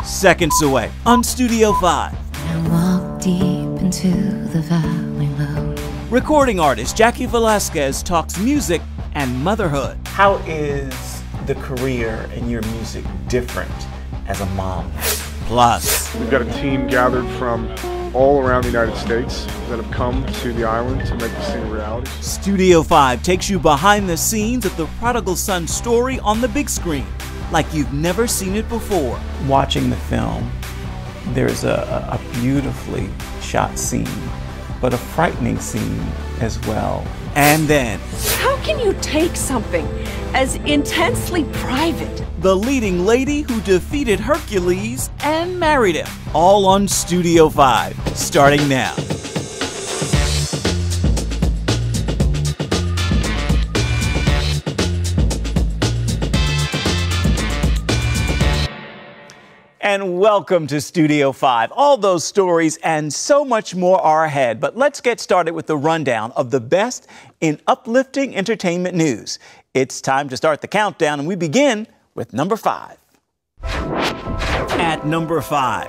seconds away on Studio 5. I walk deep into the valley low. Recording artist Jaci Velasquez talks music and motherhood. How is the career in your music different as a mom? Plus, we've got a team gathered from all around the United States that have come to the island to make this thing a reality. Studio 5 takes you behind the scenes of the prodigal son story on the big screen, like you've never seen it before. Watching the film, there's a beautifully shot scene, but a frightening scene as well. And then, how can you take something as intensely private? the leading lady who defeated Hercules and married him, all on Studio 5, starting now. And welcome to Studio 5. All those stories and so much more are ahead, but let's get started with the rundown of the best in uplifting entertainment news. It's time to start the countdown, and we begin with number 5. At number 5.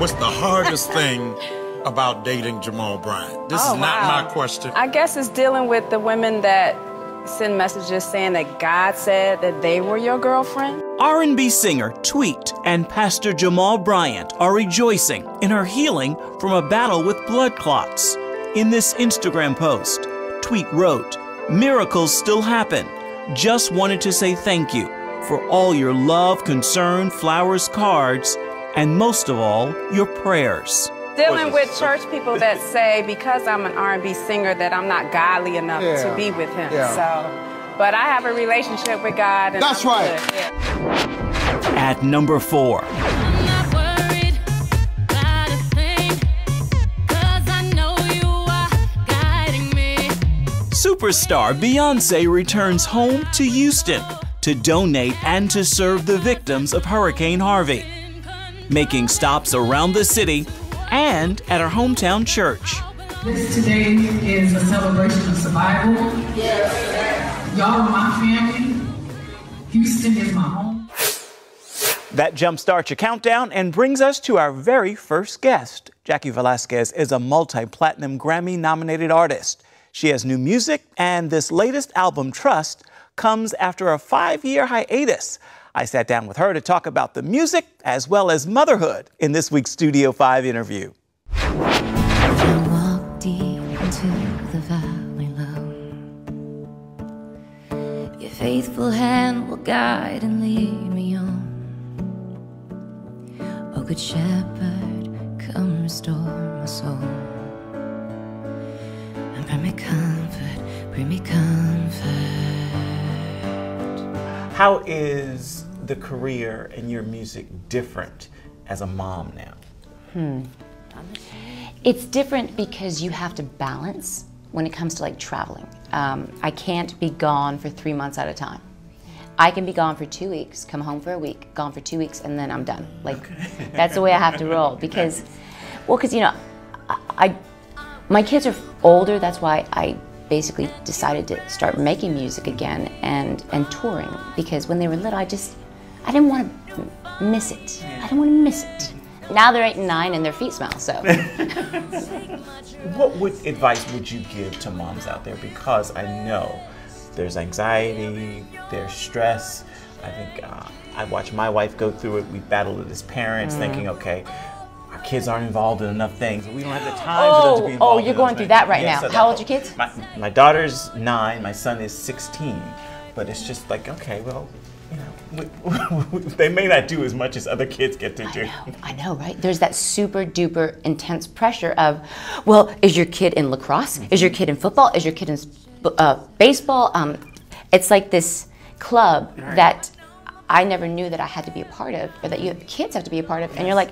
What's the hardest thing about dating Jamal Bryant? This is not my question. I guess it's dealing with the women that send messages saying that God said that they were your girlfriend. R&B singer Tweet and Pastor Jamal Bryant are rejoicing in her healing from a battle with blood clots. In this Instagram post, Tweet wrote, "Miracles still happen. Just wanted to say thank you for all your love, concern, flowers, cards, and most of all, your prayers." Dealing with church people that say because I'm an R&B singer that I'm not godly enough to be with him. So, but I have a relationship with God. And that's right. At number 4. Superstar Beyonce returns home to Houston to donate and to serve the victims of Hurricane Harvey, making stops around the city and at her hometown church. This today is a celebration of survival. Y'all are my family. Houston is my home. That jumpstarts your countdown and brings us to our very first guest. Jaci Velasquez is a multi-platinum Grammy-nominated artist. She has new music, and this latest album, Trust, comes after a 5-year hiatus. I sat down with her to talk about the music as well as motherhood in this week's Studio 5 interview. I walk deep into the valley low. Your faithful hand will guide and lead me on. Oh, good shepherd, come restore my soul. And bring me comfort, bring me comfort. How is the career in your music different as a mom now? It's different because you have to balance when it comes to like traveling. I can't be gone for 3 months at a time. I can be gone for 2 weeks, come home for a week, gone for 2 weeks, and then I'm done. Like, that's the way I have to roll because, well, because, you know, my kids are older, that's why I basically decided to start making music again and touring, because when they were little, I didn't want to miss it. I didn't want to miss it. Now they're 8 and 9 and their feet smell, so. What advice would you give to moms out there? Because I know there's anxiety, there's stress. I think I watched my wife go through it. We battled it as parents, thinking, okay, our kids aren't involved in enough things. We don't have the time for them to be involved. Oh, you're going through that right now. How old are your kids? My daughter's 9, my son is 16. But it's just like, okay, well, you know, they may not do as much as other kids get to do. I know, right? There's that super duper intense pressure of, well, is your kid in lacrosse? Is your kid in football? Is your kid in baseball? It's like this club that I never knew that I had to be a part of, or that you kids have to be a part of. And you're like,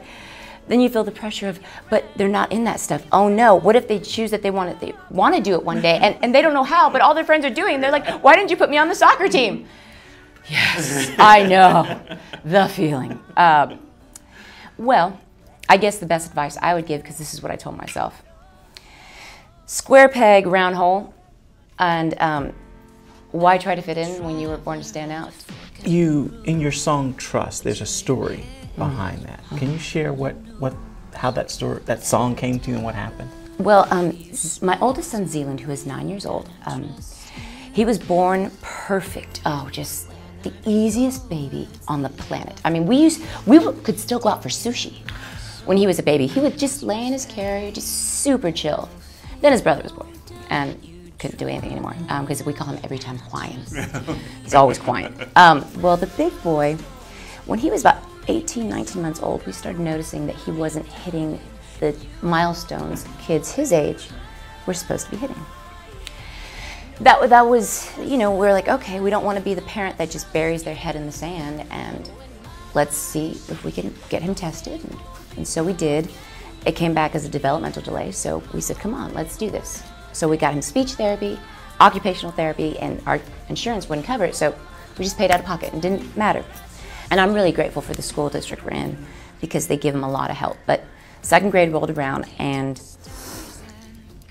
then you feel the pressure of, but they're not in that stuff. Oh no, what if they choose that they want to do it one day and they don't know how, but all their friends are doing. They're like, why didn't you put me on the soccer team? Yes, I know, the feeling. Well, I guess the best advice I would give, because this is what I told myself. Square peg, round hole, and why try to fit in when you were born to stand out? in your song Trust, there's a story behind that. Can you share how that song came to you and what happened? Well, my oldest son, Zealand, who is 9 years old, he was born perfect. Oh, just the easiest baby on the planet. I mean, we could still go out for sushi when he was a baby. He would just lay in his carrier, just super chill. Then his brother was born and couldn't do anything anymore because we call him every time quiet. He's always quiet. Well, the big boy, when he was about 18, 19 months old, we started noticing that he wasn't hitting the milestones kids his age were supposed to be hitting. That was, you know, we're like, okay, we don't want to be the parent that just buries their head in the sand, and let's see if we can get him tested. And so we did. It came back as a developmental delay, so we said, come on, let's do this. So we got him speech therapy, occupational therapy, and our insurance wouldn't cover it, so we just paid out of pocket. It didn't matter. And I'm really grateful for the school district we're in because they give him a lot of help. But second grade rolled around, and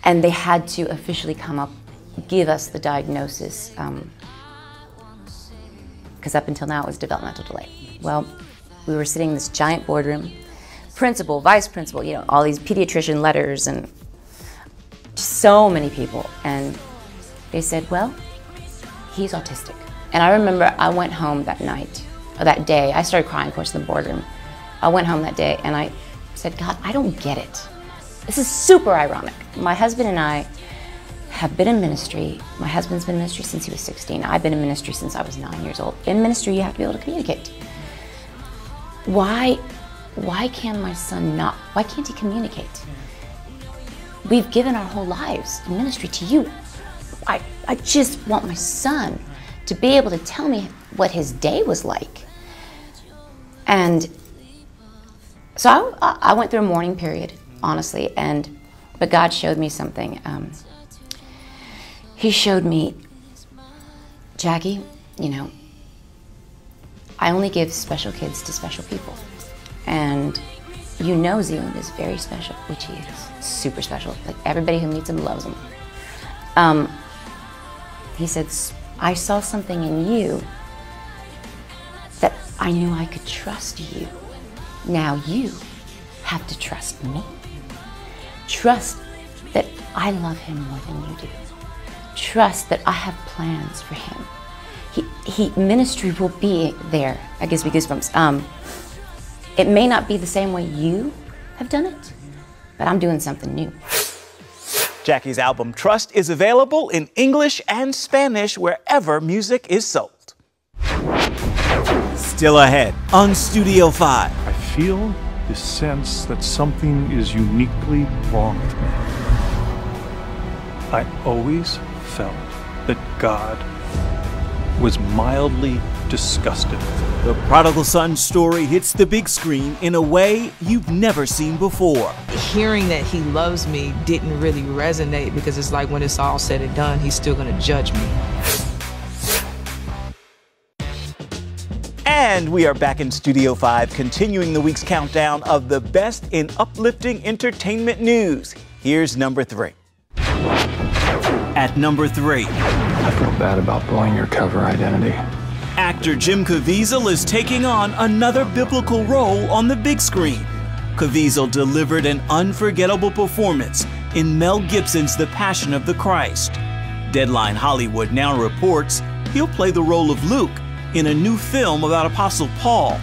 they had to officially give us the diagnosis, because up until now it was developmental delay. Well, we were sitting in this giant boardroom, principal, vice principal, you know, all these pediatrician letters and just so many people, and they said, well, he's autistic. And I remember I went home that night, or that day, I started crying, of course, in the boardroom. I went home that day and I said, God, I don't get it. This is super ironic. My husband and I have been in ministry. My husband's been in ministry since he was 16. I've been in ministry since I was 9 years old. In ministry, you have to be able to communicate. Why can my son not? Why can't he communicate? We've given our whole lives in ministry to you. I just want my son to be able to tell me what his day was like. And so I went through a mourning period, honestly, but God showed me something. He showed me, Jackie, you know, I only give special kids to special people. And you know Zealand is very special, which he is, super special. Like everybody who meets him loves him. He said, I saw something in you that I knew I could trust you. Now you have to trust me. Trust that I love him more than you do. Trust that I have plans for him. Ministry will be there. I gives me goosebumps. It may not be the same way you have done it, but I'm doing something new. Jaci's album Trust is available in English and Spanish wherever music is sold. Still ahead on Studio 5. I feel this sense that something is uniquely wrong with me. I always felt that God was mildly disgusted. The prodigal son story hits the big screen in a way you've never seen before. Hearing that he loves me didn't really resonate because it's like when it's all said and done, he's still gonna judge me. And we are back in Studio 5, continuing the week's countdown of the best in uplifting entertainment news. Here's number 3. At number 3. I feel bad about blowing your cover identity. Actor Jim Caviezel is taking on another biblical role on the big screen. Caviezel delivered an unforgettable performance in Mel Gibson's The Passion of the Christ. Deadline Hollywood now reports he'll play the role of Luke in a new film about Apostle Paul.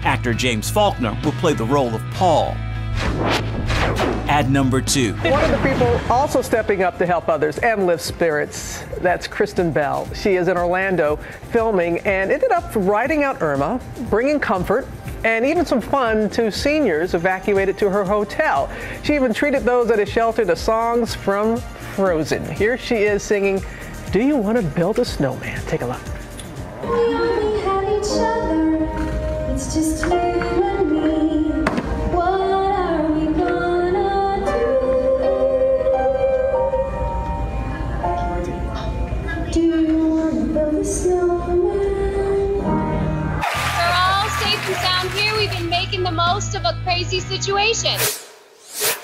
Actor James Faulkner will play the role of Paul. At number 2. One of the people also stepping up to help others and lift spirits, that's Kristen Bell. She is in Orlando filming and ended up riding out Irma, bringing comfort and even some fun to seniors evacuated to her hotel. She even treated those at a shelter to songs from Frozen. Here she is singing, Do You Want to Build a Snowman? Take a look. We only have each other, it's just you and me. What are we gonna do? Do you want to build a snowman? We're all safe and sound here. We've been making the most of a crazy situation.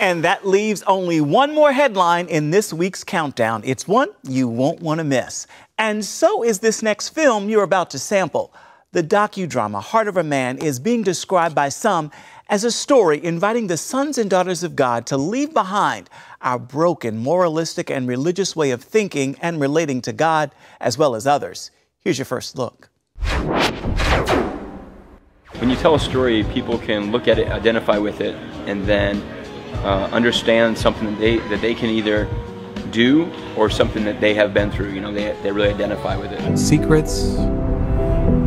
And that leaves only one more headline in this week's countdown. It's one you won't want to miss. And so is this next film you're about to sample. The docudrama Heart of a Man is being described by some as a story inviting the sons and daughters of God to leave behind our broken, moralistic, and religious way of thinking and relating to God as well as others. Here's your first look. When you tell a story, people can look at it, identify with it, and then understand something that they can either do or something that they have been through. You know, they really identify with it. Secrets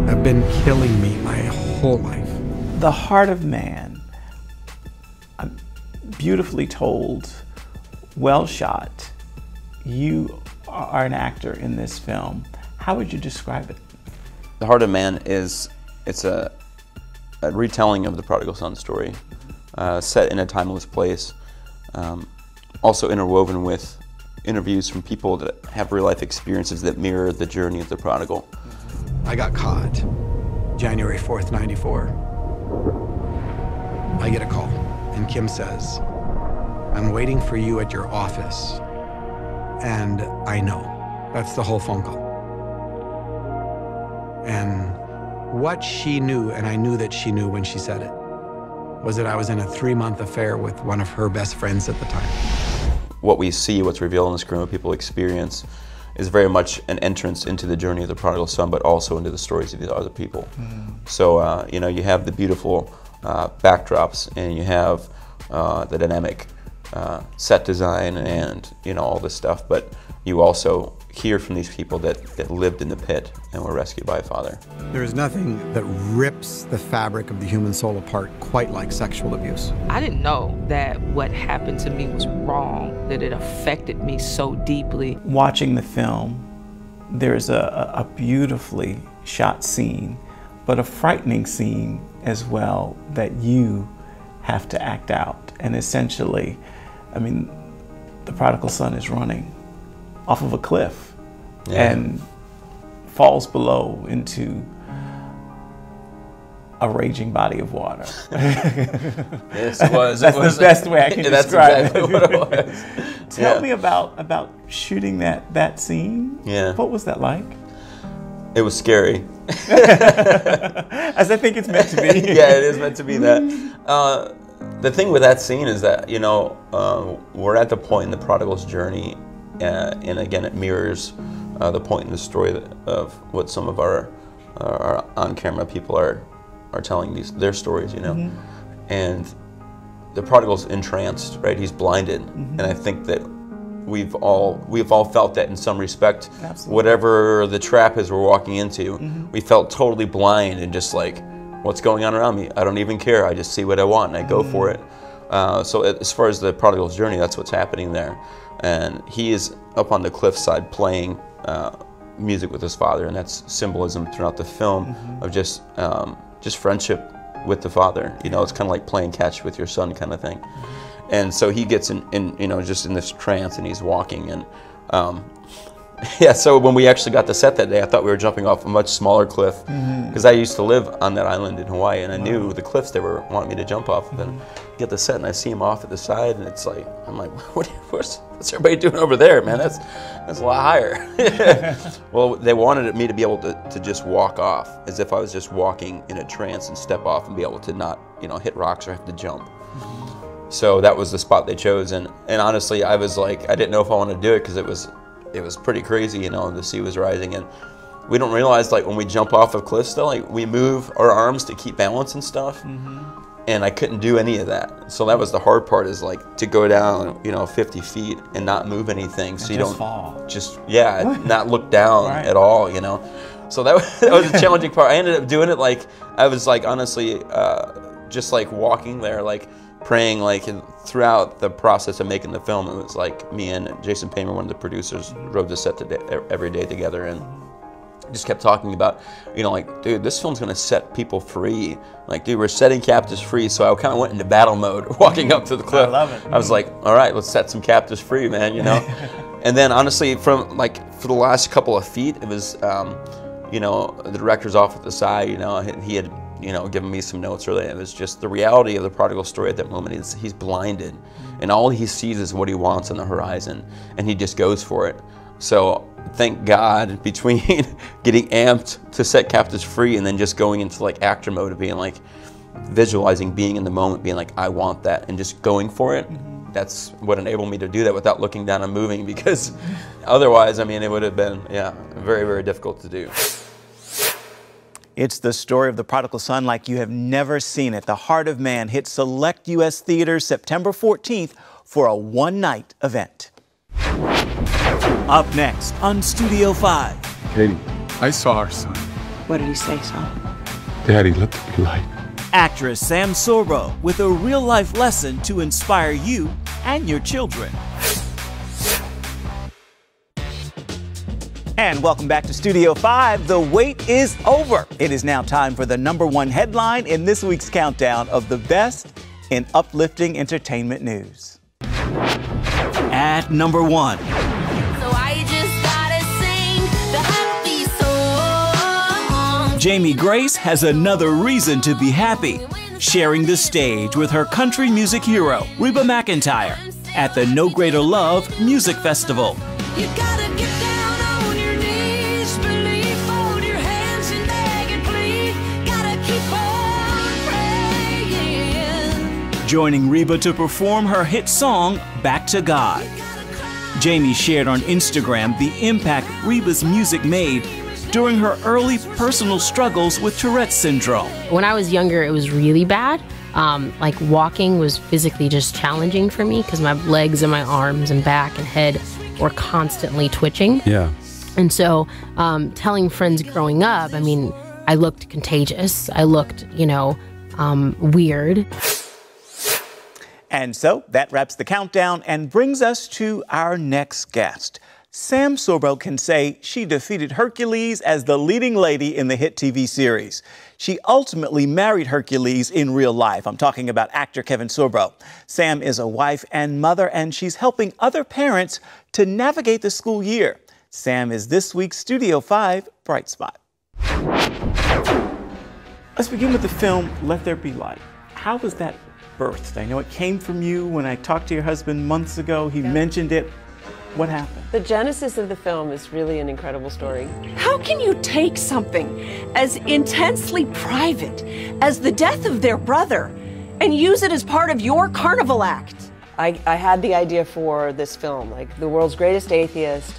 have been killing me my whole life. The Heart of Man, beautifully told, well shot. You are an actor in this film. How would you describe it? The Heart of Man it's a retelling of the prodigal son story, set in a timeless place, also interwoven with interviews from people that have real life experiences that mirror the journey of the prodigal. I got caught January 4th, '94. I get a call, and Kim says, "I'm waiting for you at your office." And I know. That's the whole phone call. And what she knew, and I knew that she knew when she said it, was that I was in a 3-month affair with one of her best friends at the time. What we see, what's revealed on the screen, what people experience, is very much an entrance into the journey of the prodigal son, but also into the stories of the other people. So, you know, you have the beautiful backdrops, and you have the dynamic set design and, you know, all this stuff, but you also hear from these people that lived in the pit and were rescued by a father. There is nothing that rips the fabric of the human soul apart quite like sexual abuse. I didn't know that what happened to me was wrong, that it affected me so deeply. Watching the film, there's a beautifully shot scene, but a frightening scene as well that you have to act out. And essentially, I mean, the prodigal son is running off of a cliff and falls below into a raging body of water. Yes, it was. That's the best way I can describe exactly it. What it was. Tell me about shooting that scene. Yeah. What was that like? It was scary. As I think it's meant to be. Yeah, it is meant to be that. The thing with that scene is that, you know, we're at the point in the prodigal's journey, and again, it mirrors the point in the story of what some of our on-camera people are telling their stories, you know. And the prodigal's entranced, right? He's blinded, and I think that we've all felt that in some respect. Absolutely. Whatever the trap is we're walking into, we felt totally blind and just like, what's going on around me? I don't even care. I just see what I want and I go for it. So as far as the prodigal's journey, that's what's happening there. And he is up on the cliffside playing music with his father, and that's symbolism throughout the film of just friendship with the father. You know, it's kind of like playing catch with your son kind of thing. And so he gets in you know, just in this trance, and he's walking. And yeah, so when we actually got to set that day, I thought we were jumping off a much smaller cliff, because I used to live on that island in Hawaii, and I knew the cliffs they were wanting me to jump off of. And I get the set, and I see him off at the side, and it's like, I'm like, what's everybody doing over there, man? That's a lot higher. Well, they wanted me to be able to just walk off, as if I was just walking in a trance, and step off and be able to not, you know, hit rocks or have to jump. So that was the spot they chose, and honestly, I was like, I didn't know if I wanted to do it, because it was pretty crazy, you know, the sea was rising, and we don't realize, like, when we jump off of cliffs, though, like, we move our arms to keep balance and stuff, and I couldn't do any of that. So that was the hard part, is like to go down, you know, 50 feet and not move anything, so you don't fall. Just not look down at all, you know. So that was a challenging part. I ended up doing it like, I was like, honestly, just like walking there, like praying, like, and throughout the process of making the film, it was like me and Jason Paymer, one of the producers, rode the set every day together, and just kept talking about, you know, like, dude, this film's gonna set people free. Like, dude, we're setting captives free. So I kind of went into battle mode, walking up to the cliff. I love it. I was like, all right, let's set some captives free, man, you know? And then honestly, from like, for the last couple of feet, it was, you know, the director's off at the side, you know, he had, you know, given me some notes earlier. It was just the reality of the prodigal story at that moment is he's blinded, and all he sees is what he wants on the horizon, and he just goes for it. So thank God, between getting amped to set captives free and then just going into like actor mode of being like, visualizing being in the moment, being like, I want that, and just going for it. That's what enabled me to do that without looking down and moving, because otherwise, I mean, it would have been, yeah, very, very difficult to do. It's the story of the prodigal son like you have never seen it. The Heart of Man hits select U.S. theaters September 14th for a one-night event. Up next on Studio 5. Katie, I saw our son. What did he say, son? Daddy, let there be light. Actress Sam Sorbo with a real-life lesson to inspire you and your children. And welcome back to Studio 5. The wait is over. It is now time for the #1 headline in this week's countdown of the best in uplifting entertainment news. At #1. Jamie Grace has another reason to be happy, sharing the stage with her country music hero, Reba McEntire, at the No Greater Love Music Festival. You gotta get down on your knees, believe, fold your hands and beg and plead. Gotta keep on praying. Joining Reba to perform her hit song, Back to God. Jamie shared on Instagram the impact Reba's music made during her early personal struggles with Tourette's syndrome. When I was younger, it was really bad. Like walking was physically just challenging for me because my legs and my arms and back and head were constantly twitching. Yeah. And so telling friends growing up, I mean, I looked contagious. I looked, weird. And so that wraps the countdown and brings us to our next guest. Sam Sorbo can say she defeated Hercules as the leading lady in the hit TV series. She ultimately married Hercules in real life. I'm talking about actor Kevin Sorbo. Sam is a wife and mother, and she's helping other parents to navigate the school year. Sam is this week's Studio 5 Bright Spot. Let's begin with the film Let There Be Light. How was that birthed? I know it came from you when I talked to your husband months ago. He mentioned it. What happened? The genesis of the film is really an incredible story. How can you take something as intensely private as the death of their brother and use it as part of your carnival act? I had the idea for this film. Like, the world's greatest atheist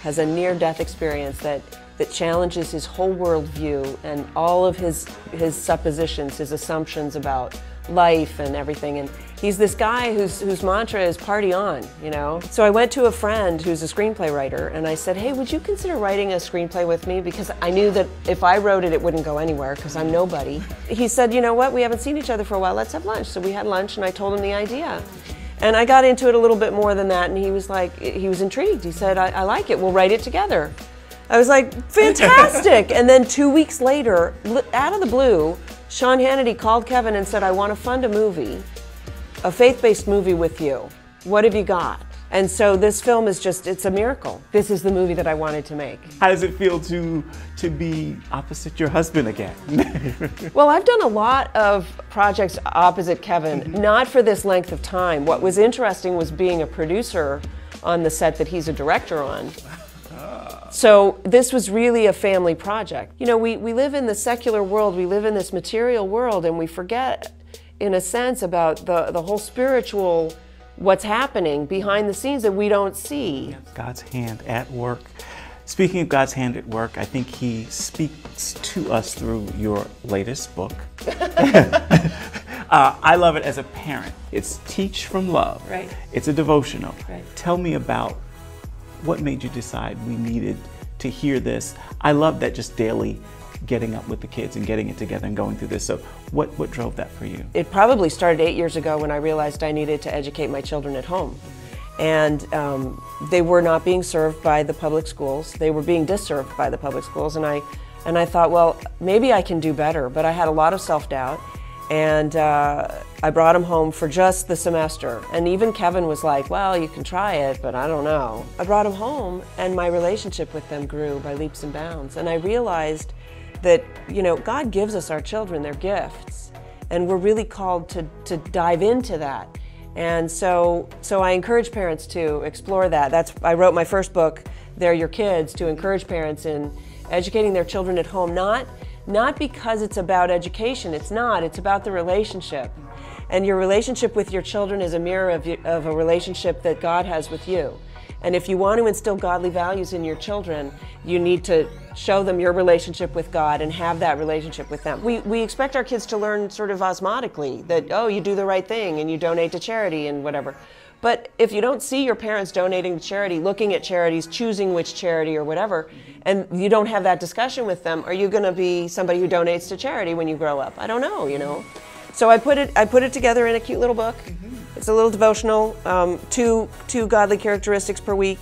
has a near-death experience that challenges his whole worldview and all of his suppositions, his assumptions about life and everything. And he's this guy whose mantra is party on, So I went to a friend who's a screenplay writer and I said, hey, would you consider writing a screenplay with me? Because I knew that if I wrote it, it wouldn't go anywhere because I'm nobody. He said, you know what, we haven't seen each other for a while, let's have lunch. So we had lunch and I told him the idea. And I got into it a little bit more than that and he was intrigued. He said, I like it, we'll write it together. I was like, fantastic. And then 2 weeks later, out of the blue, Sean Hannity called Kevin and said, I want to fund a movie, a faith-based movie with you. What have you got? And so this film is it's a miracle. This is the movie that I wanted to make. How does it feel to be opposite your husband again? Well, I've done a lot of projects opposite Kevin, not for this length of time. What was interesting was being a producer on the set that he's a director on. So this was really a family project. We live in the secular world, we live in this material world, and we forget, in a sense, about the whole spiritual, what's happening behind the scenes that we don't see. God's hand at work. Speaking of God's hand at work, I think he speaks to us through your latest book. I love it as a parent. It's Teach from Love. Right. It's a devotional. Right. Tell me about what made you decide we needed to hear this. I love that just daily getting up with the kids and getting it together and going through this. So what drove that for you? It probably started 8 years ago when I realized I needed to educate my children at home. And they were not being served by the public schools. They were being disserved by the public schools. And I thought, well, maybe I can do better. But I had a lot of self-doubt. And I brought him home for just the semester. And even Kevin was like, well, you can try it, but I don't know. I brought him home and my relationship with them grew by leaps and bounds. And I realized that, God gives us our children their gifts. And we're really called to dive into that. And so I encourage parents to explore that. I wrote my first book they're your kids, to encourage parents in educating their children at home, not because it's about education. It's not. It's about the relationship. And your relationship with your children is a mirror of a relationship that God has with you. And if you want to instill godly values in your children, you need to show them your relationship with God and have that relationship with them. We expect our kids to learn sort of osmotically that, oh, you do the right thing and you donate to charity and whatever. But if you don't see your parents donating to charity, looking at charities, choosing which charity or whatever, and you don't have that discussion with them, are you going to be somebody who donates to charity when you grow up? I don't know, you know. So I put it together in a cute little book. It's a little devotional, two godly characteristics per week,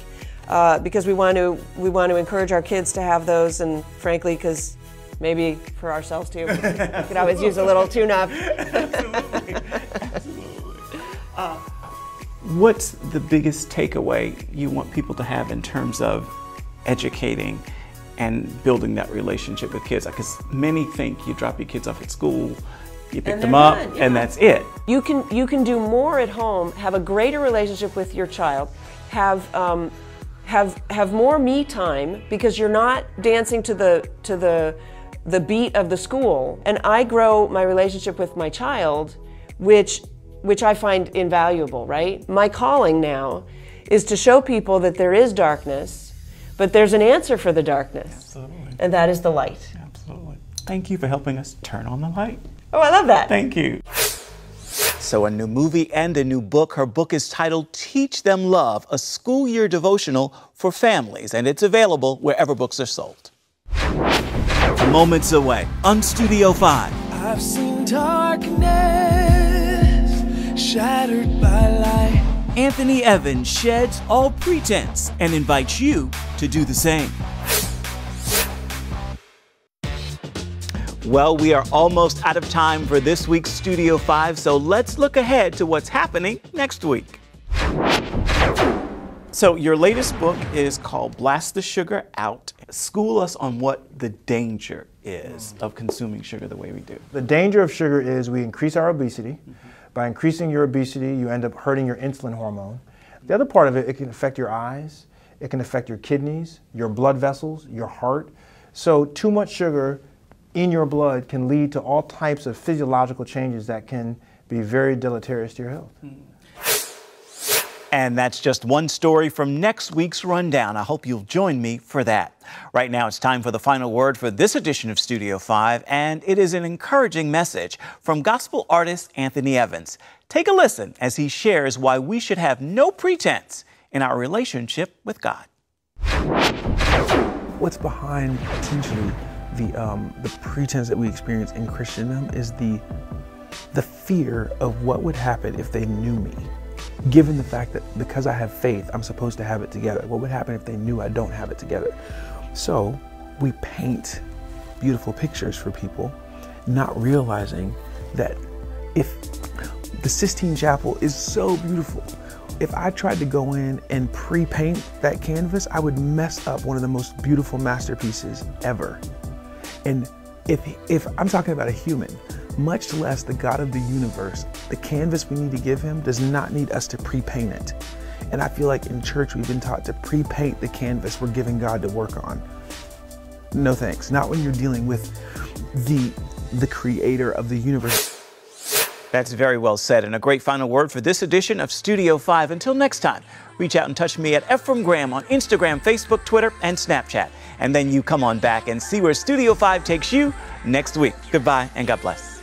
because we want to encourage our kids to have those, and frankly, because maybe for ourselves too, we could always use a little tune-up. Absolutely. What's the biggest takeaway you want people to have in terms of educating and building that relationship with kids? Because many think you drop your kids off at school, you pick them up, and that's it. You can do more at home, have a greater relationship with your child, have more me time because you're not dancing to the beat of the school. And I grow my relationship with my child, which I find invaluable, right? My calling now is to show people that there is darkness, but there's an answer for the darkness. Absolutely. And that is the light. Absolutely. Thank you for helping us turn on the light. Oh, I love that. Thank you. So a new movie and a new book. Her book is titled Teach Them Love, a school year devotional for families, and it's available wherever books are sold. Moments away on Studio 5. I've seen darkness shattered by light. Anthony Evans sheds all pretense and invites you to do the same. Well, we are almost out of time for this week's Studio 5, so let's look ahead to what's happening next week. So your latest book is called Blast the Sugar Out. School us on what the danger is of consuming sugar the way we do. The danger of sugar is we increase our obesity. By increasing your obesity, you end up hurting your insulin hormone. The other part of it, it can affect your eyes, it can affect your kidneys, your blood vessels, your heart. So too much sugar in your blood can lead to all types of physiological changes that can be very deleterious to your health. And that's just one story from next week's Rundown. I hope you'll join me for that. Right now, it's time for the final word for this edition of Studio 5, and it is an encouraging message from gospel artist Anthony Evans. Take a listen as he shares why we should have no pretense in our relationship with God. What's behind potentially the pretense that we experience in Christendom is the fear of what would happen if they knew me. Given the fact that because I have faith, I'm supposed to have it together. What would happen if they knew I don't have it together? So we paint beautiful pictures for people, not realizing that if the Sistine Chapel is so beautiful, if I tried to go in and pre-paint that canvas, I would mess up one of the most beautiful masterpieces ever. And if I'm talking about a human, much less the God of the universe, the canvas we need to give him does not need us to pre-paint it. And I feel like in church we've been taught to pre-paint the canvas we're giving God to work on. No thanks, not when you're dealing with the creator of the universe. That's very well said, and a great final word for this edition of Studio 5. Until next time, reach out and touch me at Ephraim Graham on Instagram, Facebook, Twitter, and Snapchat. And then you come on back and see where Studio 5 takes you next week. Goodbye and God bless.